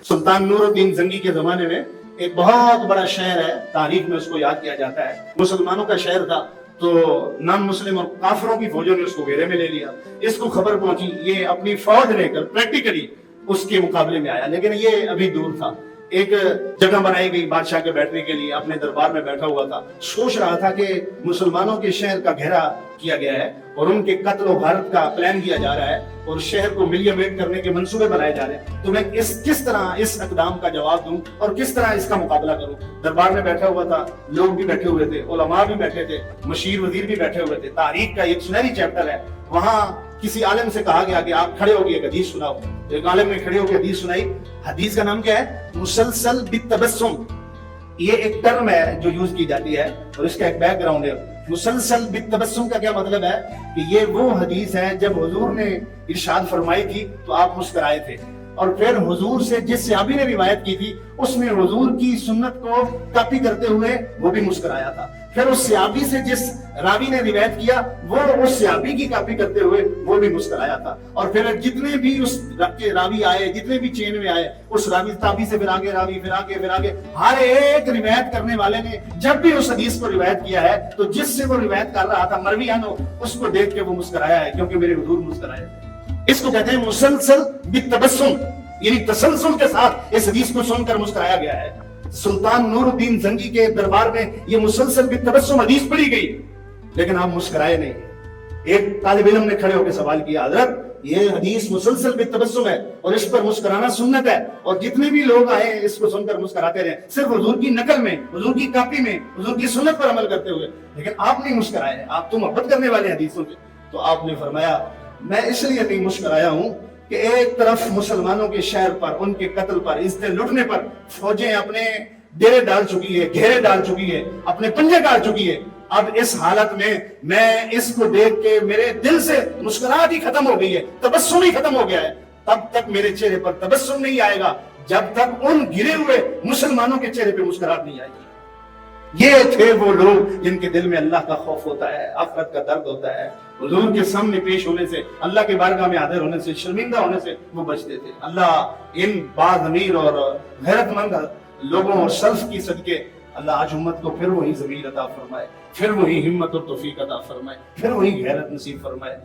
सुल्तान नूरुद्दीन जंगी के जमाने में एक बहुत बड़ा शहर है, तारीख में उसको याद किया जाता है, मुसलमानों का शहर था। तो नॉन मुस्लिम और काफिरों की फौजों ने उसको घेरे में ले लिया। इसको खबर पहुंची, ये अपनी फौज लेकर प्रैक्टिकली उसके मुकाबले में आया, लेकिन ये अभी दूर था। एक जगह बनाई गई बादशाह के बैठने के लिए, अपने दरबार में बैठा हुआ था, सोच रहा था कि मुसलमानों के शहर का घेरा किया गया है और उनके कत्ल और भारत का प्लान किया जा रहा है और शहर को मिलियमेट करने के मंसूबे बनाए जा रहे हैं। तो मैं किस तरह इस इकदाम का जवाब दूं और किस तरह इसका मुकाबला करूं। दरबार में बैठा हुआ था, लोग भी बैठे हुए थे, उलमा भी बैठे थे, मशीर वजीर भी बैठे हुए थे। तारीख का एक सुनहरी चैप्टर है, वहां किसी आलिम से कहा गया कि आप खड़े होकर एक हदीस सुनाओ। तो एक आलिम ने खड़े होकर हदीस सुनाई। हदीस का नाम क्या है? मुसलसल बितबस्सुम। ये एक टर्म है जो यूज की जाती है और इसका एक बैकग्राउंड है। मुसलसल बितबस्सुम का क्या मतलब है कि ये वो हदीस है जब हुजूर ने इरशाद फरमाई थी तो आप मुस्कुराए थे, और फिर हुजूर से जिस सहाबी ने रिवायत की थी उसमें हुजूर की सुन्नत को कॉपी करते हुए वो भी मुस्कुराया था। फिर उस सहाबी से जिस रावी ने रिवायत किया वो उस सहाबी की कॉपी करते हुए वो भी मुस्कुराया था। और फिर जितने भी उस के रावी आए, जितने भी चेन में आए, उस रावी ताबी से फिर आगे रावी, फिर आगे हर एक रिवायत करने वाले ने जब भी उस हदीस को रिवायत किया है तो जिससे वो रिवायत कर रहा था मरवियानो, उसको देख के वो मुस्कुराया है, क्योंकि मेरे हुजूर मुस्कुराए। इसको कहते हैं मुसलसल बितबस्सुम, यानी तसलसल के साथ इस हदीस को सुनकर मुस्कुराया गया है। सुल्तान नूरुद्दीन जंगी के दरबार में ये मुसलसल बितबस्सुम हदीस पढ़ी गई, लेकिन आप मुस्कुराए नहीं। एक तालिब इल्म ने खड़े होकर सवाल किया, हजरत ये हदीस मुसलसल बितबस्सुम है और इस पर मुस्कुराना सुन्नत है, और जितने भी लोग आए इसको सुनकर मुस्कुराते रहे, सिर्फ हुजूर की नकल में, हुजूर की कॉपी में, हुजूर की सुन्नत पर अमल करते हुए, लेकिन आप नहीं मुस्कुराए, आप तो मोहब्बत करने वाले हदीसों से। तो आपने फरमाया, मैं इसलिए नहीं मुस्कुराया हूं कि एक तरफ मुसलमानों के शहर पर, उनके कत्ल पर, इज्जतें लुटने पर फौजें अपने डेरे डाल चुकी है, घेरे डाल चुकी है, अपने पंजे डाल चुकी है। अब इस हालत में मैं इसको देख के मेरे दिल से मुस्कुराहट ही खत्म हो गई है, तबस्सुम ही खत्म हो गया है। तब तक मेरे चेहरे पर तबस्सुम नहीं आएगा जब तक उन गिरे हुए मुसलमानों के चेहरे पे मुस्कुराहट नहीं आएगी। ये थे वो लोग जिनके दिल में अल्लाह का खौफ होता है, आखिरत का दर्द होता है। हुजूर के सामने पेश होने से, अल्लाह के बारगाह में हाजिर होने से, शर्मिंदा होने से वो बचते थे। अल्लाह इन बाज़मीर और गैरतमंद लोगों और सल्फ की सदके अल्लाह आज उम्मत को फिर वही ज़मीर अता फरमाए, फिर वही हिम्मत और तौफीक अता फरमाए, फिर वही गैरत नसीब फरमाए।